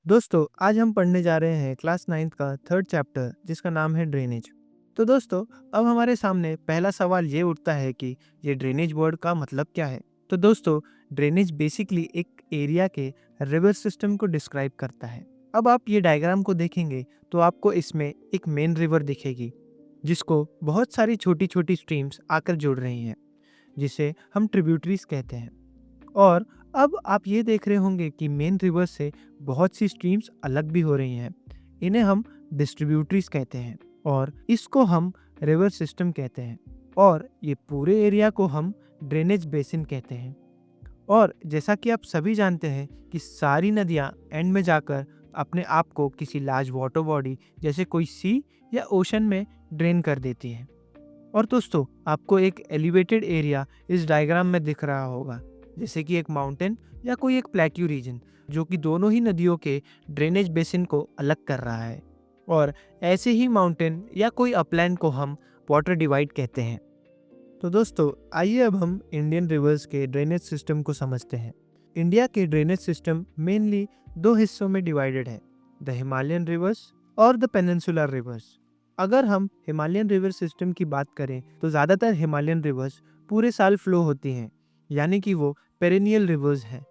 दोस्तों आज हम पढ़ने जा रहे हैं क्लास 9th का थर्ड चैप्टर जिसका नाम है ड्रेनेज। तो दोस्तों अब हमारे सामने पहला सवाल ये उठता है कि ये ड्रेनेज वर्ड का मतलब क्या है। तो दोस्तों ड्रेनेज बेसिकली एक एरिया के रिवर सिस्टम को डिस्क्राइब करता है। अब आप ये डायग्राम को देखेंगे तो आपको इसमें एक मेन रिवर दिखेगी जिसको बहुत सारी छोटी छोटी स्ट्रीम्स आकर जोड़ रही हैं, जिसे हम ट्रिब्यूटरीज कहते हैं। और अब आप ये देख रहे होंगे कि मेन रिवर से बहुत सी स्ट्रीम्स अलग भी हो रही हैं। इन्हें हम डिस्ट्रीब्यूटरीज कहते हैं और इसको हम रिवर सिस्टम कहते हैं। और ये पूरे एरिया को हम ड्रेनेज बेसिन कहते हैं। और जैसा कि आप सभी जानते हैं कि सारी नदियाँ एंड में जाकर अपने आप को किसी लार्ज वाटर बॉडी जैसे कोई सी या ओशन में ड्रेन कर देती हैं। और दोस्तों आपको एक एलिवेटेड एरिया इस डायग्राम में दिख रहा होगा, जैसे कि एक माउंटेन या कोई एक प्लेट्यू रीजन जो कि दोनों ही नदियों के ड्रेनेज बेसिन को अलग कर रहा है। और ऐसे ही माउंटेन या कोई अपलैंड को हम वाटर डिवाइड कहते हैं। तो दोस्तों आइए अब हम इंडियन रिवर्स के ड्रेनेज सिस्टम को समझते हैं। इंडिया के ड्रेनेज सिस्टम मेनली दो हिस्सों में डिवाइडेड है, द हिमालयन रिवर्स और द पेनिनसुलर रिवर्स। अगर हम हिमालयन रिवर सिस्टम की बात करें तो ज़्यादातर हिमालयन रिवर्स पूरे साल फ्लो होती हैं, यानी कि वो पेरेनियल रिवर्स हैं।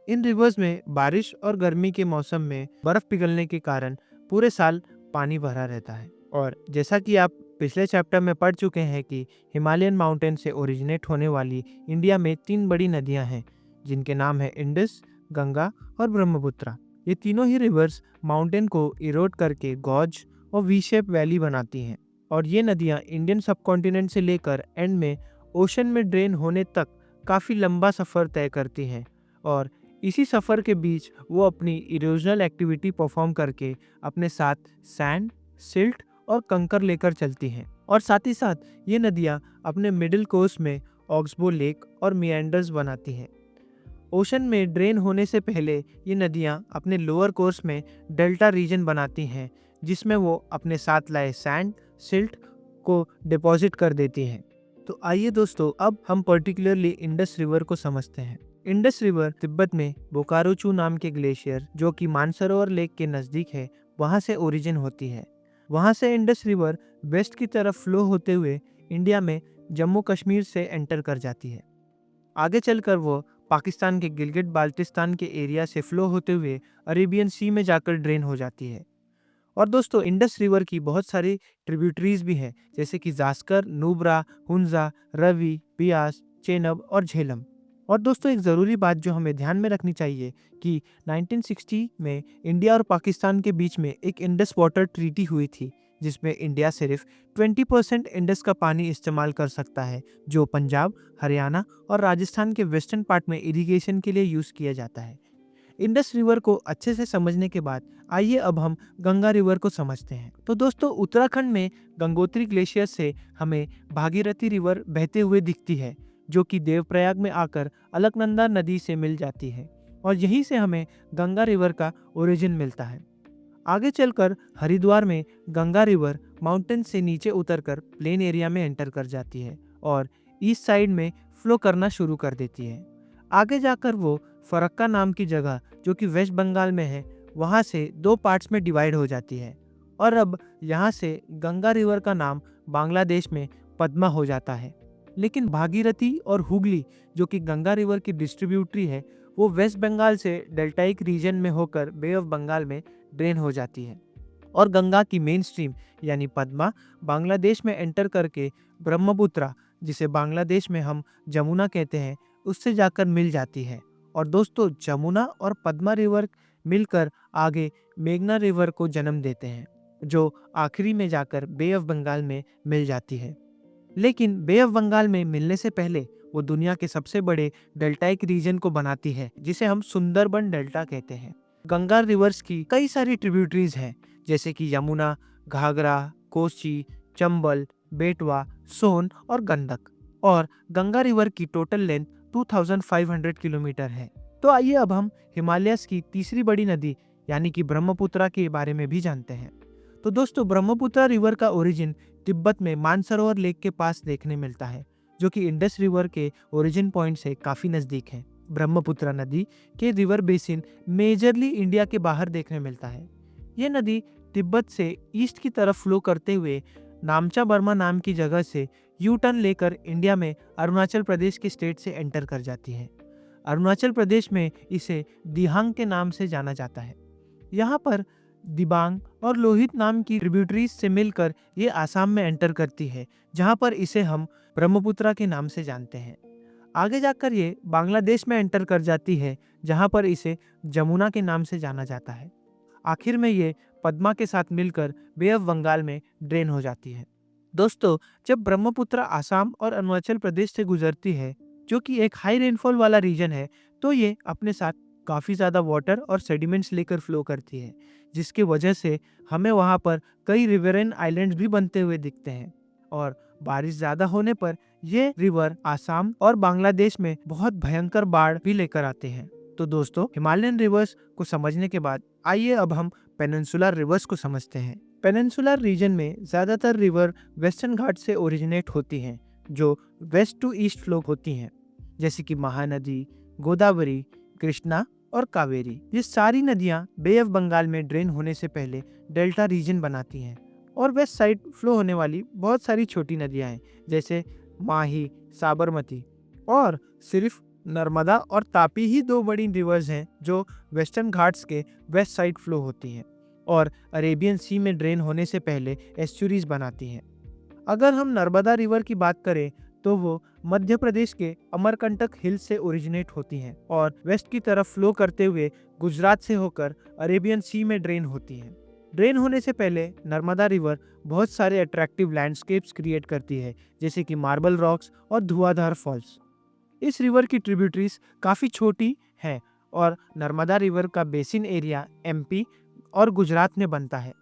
इन रिवर्स में बारिश और गर्मी के मौसम में बर्फ पिघलने के कारण पूरे साल पानी भरा रहता है। और जैसा कि आप पिछले चैप्टर में पढ़ चुके हैं कि हिमालयन माउंटेन से ओरिजिनेट होने वाली इंडिया में तीन बड़ी नदियां हैं, जिनके नाम है इंडस, गंगा और ब्रह्मपुत्रा। ये तीनों ही रिवर्स माउंटेन को इरोड करके गॉज और वी शेप वैली बनाती हैं। और ये नदियाँ इंडियन सबकॉन्टिनेंट से लेकर एंड में ओशन में ड्रेन होने तक काफ़ी लंबा सफ़र तय करती हैं। और इसी सफ़र के बीच वो अपनी इरोजनल एक्टिविटी परफॉर्म करके अपने साथ सैंड, सिल्ट और कंकर लेकर चलती हैं। और साथ ही साथ ये नदियाँ अपने मिडिल कोर्स में ऑक्सबो लेक और मियांडर्स बनाती हैं। ओशन में ड्रेन होने से पहले ये नदियाँ अपने लोअर कोर्स में डेल्टा रीजन बनाती हैं, जिसमें वो अपने साथ लाए सैंड, सिल्ट को डिपॉजिट कर देती हैं। तो आइए दोस्तों अब हम पर्टिकुलरली इंडस रिवर को समझते हैं। इंडस रिवर तिब्बत में बोकारोचू नाम के ग्लेशियर जो कि मानसरोवर लेक के नज़दीक है, वहाँ से ओरिजिन होती है। वहाँ से इंडस रिवर वेस्ट की तरफ फ्लो होते हुए इंडिया में जम्मू कश्मीर से एंटर कर जाती है। आगे चलकर वो पाकिस्तान के गिलगिट बाल्टिस्तान के एरिया से फ्लो होते हुए अरेबियन सी में जाकर ड्रेन हो जाती है। और दोस्तों इंडस रिवर की बहुत सारी ट्रिब्यूटरीज भी हैं, जैसे कि जास्कर, नुब्रा, हुंजा, रवि, बियास, चेनब और झेलम। और दोस्तों एक ज़रूरी बात जो हमें ध्यान में रखनी चाहिए कि 1960 में इंडिया और पाकिस्तान के बीच में एक इंडस वाटर ट्रीटी हुई थी, जिसमें इंडिया सिर्फ 20% इंडस का पानी इस्तेमाल कर सकता है, जो पंजाब, हरियाणा और राजस्थान के वेस्टर्न पार्ट में इरिगेशन के लिए यूज़ किया जाता है। इंडस रिवर को अच्छे से समझने के बाद आइए अब हम गंगा रिवर को समझते हैं। तो दोस्तों उत्तराखंड में गंगोत्री ग्लेशियर से हमें भागीरथी रिवर बहते हुए दिखती है, जो कि देवप्रयाग में आकर अलकनंदा नदी से मिल जाती है। और यहीं से हमें गंगा रिवर का ओरिजिन मिलता है। आगे चलकर हरिद्वार में गंगा रिवर माउंटेन से नीचे उतरकर प्लेन एरिया में एंटर कर जाती है और ईस्ट साइड में फ्लो करना शुरू कर देती है। आगे जाकर वो फरक्का नाम की जगह जो कि वेस्ट बंगाल में है, वहाँ से दो पार्ट्स में डिवाइड हो जाती है। और अब यहाँ से गंगा रिवर का नाम बांग्लादेश में पद्मा हो जाता है। लेकिन भागीरथी और हुगली जो कि गंगा रिवर की डिस्ट्रीब्यूटरी है, वो वेस्ट बंगाल से डेल्टाइक रीजन में होकर बे ऑफ बंगाल में ड्रेन हो जाती है। और गंगा की मेन स्ट्रीम यानी पद्मा बांग्लादेश में एंटर करके ब्रह्मपुत्रा, जिसे बांग्लादेश में हम जमुना कहते हैं, उससे जाकर मिल जाती है। और दोस्तों जमुना और पद्मा रिवर मिलकर आगे मेघना रिवर को जन्म देते हैं, जो आखिरी में जाकर बे ऑफ बंगाल में मिल जाती है। लेकिन बे ऑफ बंगाल में मिलने से पहले वो दुनिया के सबसे बड़े डेल्टाइक रीजन को बनाती है, जिसे हम सुंदरबन डेल्टा कहते हैं। गंगा रिवर्स की कई सारी ट्रिब्यूटरीज हैं, जैसे कि यमुना, घाघरा, कोसी, चंबल, बेटवा, सोन और गंडक। और गंगा रिवर की टोटल लेंथ 2500 किलोमीटर है। तो आइए अब हम हिमालयस की तीसरी बड़ी नदी यानी कि ब्रह्मपुत्रा के बारे में भी जानते हैं। तो दोस्तों ब्रह्मपुत्रा रिवर का ओरिजिन तिब्बत में मानसरोवर लेक के पास देखने मिलता है, जो कि इंडस रिवर के ओरिजिन पॉइंट से काफ़ी नज़दीक है। ब्रह्मपुत्र नदी के रिवर बेसिन मेजरली इंडिया के बाहर देखने मिलता है। ये नदी तिब्बत से ईस्ट की तरफ फ्लो करते हुए नामचा बर्मा नाम की जगह से यू टर्न लेकर इंडिया में अरुणाचल प्रदेश के स्टेट से एंटर कर जाती है। अरुणाचल प्रदेश में इसे दिहांग के नाम से जाना जाता है। यहाँ पर दिबांग और लोहित नाम की ट्रिब्यूटरीज से मिलकर ये आसाम में एंटर करती है, जहाँ पर इसे हम ब्रह्मपुत्र के नाम से जानते हैं। आगे जाकर ये बांग्लादेश में एंटर कर जाती है, जहाँ पर इसे जमुना के नाम से जाना जाता है। आखिर में ये पद्मा के साथ मिलकर बे ऑफ बंगाल में ड्रेन हो जाती है। दोस्तों, जब ब्रह्मपुत्र आसाम और अरुणाचल प्रदेश से गुजरती है, जो कि एक हाई रेनफॉल वाला रीजन है, तो ये अपने साथ काफ़ी ज़्यादा वाटर और सेडिमेंट्स लेकर फ्लो करती है, जिसकी वजह से हमें वहाँ पर कई रिवरन आइलैंड्स भी बनते हुए दिखते हैं। और बारिश ज़्यादा होने पर ये रिवर आसाम और बांग्लादेश में बहुत भयंकर बाढ़ भी लेकर आते हैं। तो दोस्तों, हिमालयन रिवर्स को समझने के बाद आइए अब हम पेनिनसुलर रिवर्स को समझते हैं। पेनिनसुलर रीजन में ज़्यादातर रिवर वेस्टर्न घाट से ओरिजिनेट होती हैं, जो वेस्ट टू ईस्ट फ्लो होती हैं, जैसे कि महानदी, गोदावरी, कृष्णा और कावेरी। ये सारी नदियाँ बे ऑफ बंगाल में ड्रेन होने से पहले डेल्टा रीजन बनाती हैं और वेस्ट साइड फ्लो होने वाली बहुत सारी छोटी नदियाँ हैं, जैसे माही, साबरमती और सिर्फ नर्मदा और तापी ही दो बड़ी रिवर्स हैं जो वेस्टर्न घाट्स के वेस्ट साइड फ्लो होती हैं और अरेबियन सी में ड्रेन होने से पहले एस्चुरीज बनाती हैं। अगर हम नर्मदा रिवर की बात करें तो वो मध्य प्रदेश के अमरकंटक हिल्स से ओरिजिनेट होती हैं और वेस्ट की तरफ फ्लो करते हुए गुजरात से होकर अरेबियन सी में ड्रेन होती हैं। ड्रेन होने से पहले नर्मदा रिवर बहुत सारे अट्रैक्टिव लैंडस्केप्स क्रिएट करती है, जैसे कि मार्बल रॉक्स और धुआंधार फॉल्स। इस रिवर की ट्रिब्यूटरीज काफ़ी छोटी हैं और नर्मदा रिवर का बेसिन एरिया एमपी और गुजरात में बनता है।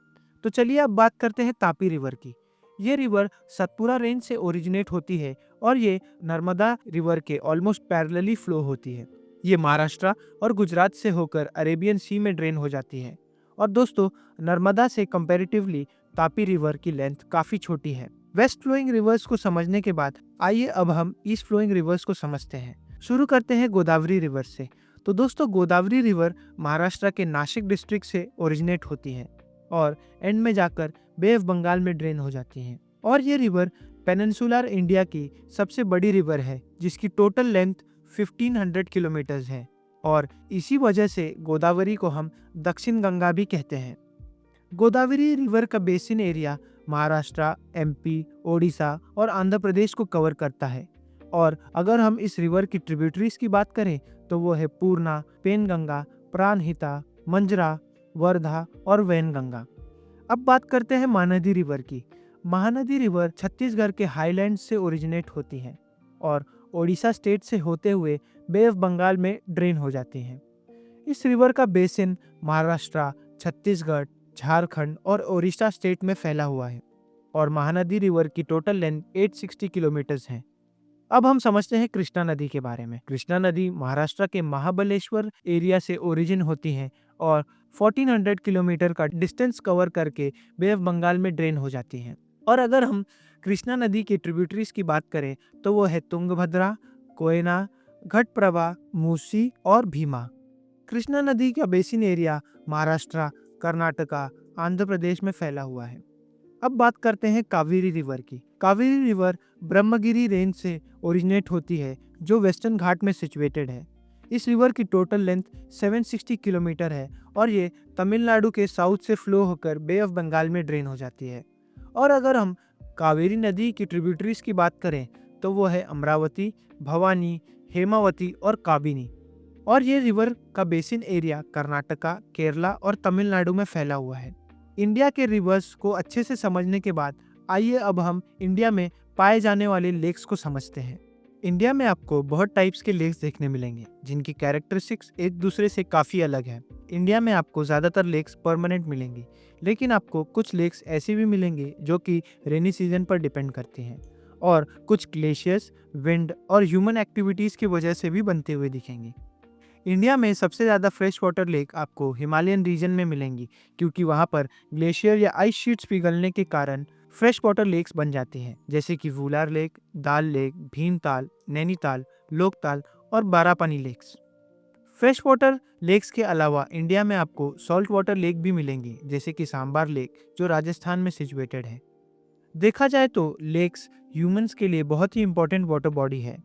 तो चलिए अब बात करते हैं तापी रिवर की। ये रिवर सतपुरा रेंज से ओरिजिनेट होती है और ये नर्मदा रिवर के ऑलमोस्ट पैरेलली फ्लो होती है। ये महाराष्ट्र और गुजरात से होकर अरेबियन सी में ड्रेन हो जाती है। और दोस्तों, नर्मदा से कंपैरेटिवली तापी रिवर की लेंथ काफ़ी छोटी है। वेस्ट फ्लोइंग रिवर्स को समझने के बाद आइए अब हम ईस्ट फ्लोइंग रिवर्स को समझते हैं। शुरू करते हैं गोदावरी रिवर से। तो दोस्तों, गोदावरी रिवर महाराष्ट्र के नासिक डिस्ट्रिक्ट से ओरिजिनेट होती है और एंड में जाकर बे ऑफ बंगाल में ड्रेन हो जाती हैं। और ये रिवर पेनिनसुलर इंडिया की सबसे बड़ी रिवर है, जिसकी टोटल लेंथ 1500 किलोमीटर्स है और इसी वजह से गोदावरी को हम दक्षिण गंगा भी कहते हैं। गोदावरी रिवर का basin area Maharashtra, MP, Odisha और आंध्र प्रदेश को कवर करता है। और अगर हम इस रिवर की ट्रिब्यूटरीज की बात करें तो वो है पूर्णा, पेनगंगा, प्राणहिता, मंजरा, वर्धा और वैनगंगा। अब बात करते हैं महानदी रिवर की। महानदी रिवर छत्तीसगढ़ के हाईलैंड से ओरिजिनेट होती है और ओडिशा स्टेट से होते हुए बे ऑफ बंगाल में ड्रेन हो जाती हैं। इस रिवर का बेसिन महाराष्ट्र, छत्तीसगढ़, झारखंड और ओडिशा स्टेट में फैला हुआ है और महानदी रिवर की टोटल लेंथ 860 किलोमीटर्स है। अब हम समझते हैं कृष्णा नदी के बारे में। कृष्णा नदी महाराष्ट्र के महाबलेश्वर एरिया से ओरिजिन होती है और 1400 किलोमीटर का डिस्टेंस कवर करके बे ऑफ बंगाल में ड्रेन हो जाती हैं। और अगर हम कृष्णा नदी की ट्रिब्यूटरीज की बात करें तो वो है तुंगभद्रा, कोयना, घटप्रभा, मूसी और भीमा। कृष्णा नदी का बेसिन एरिया महाराष्ट्र, कर्नाटका, आंध्र प्रदेश में फैला हुआ है। अब बात करते हैं कावेरी रिवर की। कावेरी रिवर ब्रह्मगिरी रेंज से ओरिजिनेट होती है, जो वेस्टर्न घाट में सिचुएटेड है। इस रिवर की टोटल लेंथ 760 किलोमीटर है और ये तमिलनाडु के साउथ से फ्लो होकर बे ऑफ बंगाल में ड्रेन हो जाती है। और अगर हम कावेरी नदी की ट्रिब्यूटरीज की बात करें तो वो है अमरावती, भवानी, हेमावती और काबिनी। और ये रिवर का बेसिन एरिया कर्नाटका, केरला और तमिलनाडु में फैला हुआ है। इंडिया के रिवर्स को अच्छे से समझने के बाद आइए अब हम इंडिया में पाए जाने वाले लेक्स को समझते हैं। इंडिया में आपको बहुत टाइप्स के लेक्स देखने मिलेंगे, जिनकी कैरेक्टरिस्टिक्स एक दूसरे से काफ़ी अलग है। इंडिया में आपको ज़्यादातर लेक्स परमानेंट मिलेंगी, लेकिन आपको कुछ लेक्स ऐसे भी मिलेंगे जो कि रेनी सीजन पर डिपेंड करती हैं और कुछ ग्लेशियर्स, विंड और ह्यूमन एक्टिविटीज़ की वजह से भी बनते हुए दिखेंगी। इंडिया में सबसे ज़्यादा फ्रेश वाटर लेक आपको हिमालयन रीजन में मिलेंगी, क्योंकि वहाँ पर ग्लेशियर या आइस शीट्स पिघलने के कारण फ्रेश वाटर लेक्स बन जाती हैं, जैसे कि वुलार लेक, दाल लेक, भीमताल, नैनीताल, लोकताल और Barapani lakes. Fresh water lakes के अलावा इंडिया में आपको सॉल्ट वाटर लेक भी मिलेंगी, जैसे कि सांबार लेक जो राजस्थान में सिचुएटेड है। देखा जाए तो लेक्स ह्यूमंस के लिए बहुत ही इंपॉर्टेंट वाटर बॉडी है,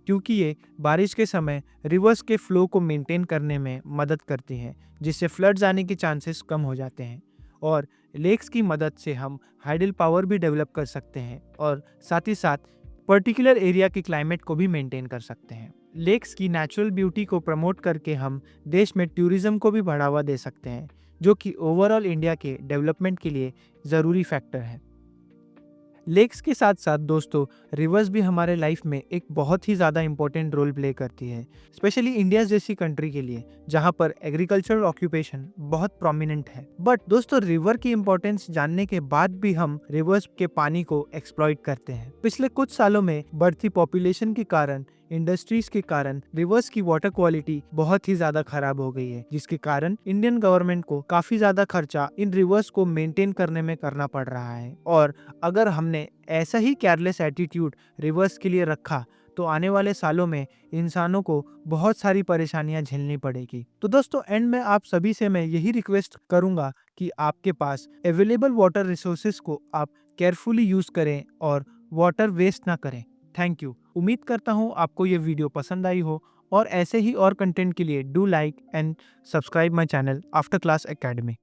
क्योंकि ये बारिश के समय रिवर्स के फ्लो को मेंटेन करने में मदद करती हैं, जिससे फ्लड्स आने के चांसेस कम हो जाते हैं। और लेक्स की मदद से हम हाइडल पावर भी डेवलप कर सकते हैं और साथ ही साथ पर्टिकुलर एरिया के क्लाइमेट को भी मेंटेन कर सकते हैं। लेक्स की नेचुरल ब्यूटी को प्रमोट करके हम देश में टूरिज्म को भी बढ़ावा दे सकते हैं, जो कि ओवरऑल इंडिया के डेवलपमेंट के लिए ज़रूरी फैक्टर है। लेक्स के साथ साथ दोस्तों रिवर्स भी हमारे लाइफ में एक बहुत ही ज़्यादा इंपॉर्टेंट रोल प्ले करती है, स्पेशली इंडिया जैसी कंट्री के लिए जहाँ पर एग्रीकल्चरल ऑक्यूपेशन बहुत प्रोमिनेंट है। बट दोस्तों रिवर की इंपॉर्टेंस जानने के बाद भी हम रिवर्स के पानी को एक्सप्लॉइट करते हैं। पिछले कुछ सालों में बढ़ती पॉपुलेशन के कारण, इंडस्ट्रीज के कारण रिवर्स की वाटर क्वालिटी बहुत ही ज्यादा खराब हो गई है, जिसके कारण इंडियन गवर्नमेंट को काफी ज्यादा खर्चा इन रिवर्स को मेंटेन करने में करना पड़ रहा है। और अगर हमने ऐसा ही केयरलेस एटीट्यूड रिवर्स के लिए रखा तो आने वाले सालों में इंसानों को बहुत सारी परेशानियां झेलनी पड़ेगी। तो दोस्तों एंड में आप सभी से मैं यही रिक्वेस्ट करूंगा कि आपके पास अवेलेबल वाटर रिसोर्सेज को आप केयरफुली यूज करें और वाटर वेस्ट ना करें। Thank you. उम्मीद करता हूँ आपको ये वीडियो पसंद आई हो, और ऐसे ही और कंटेंट के लिए do like and subscribe my channel after class academy.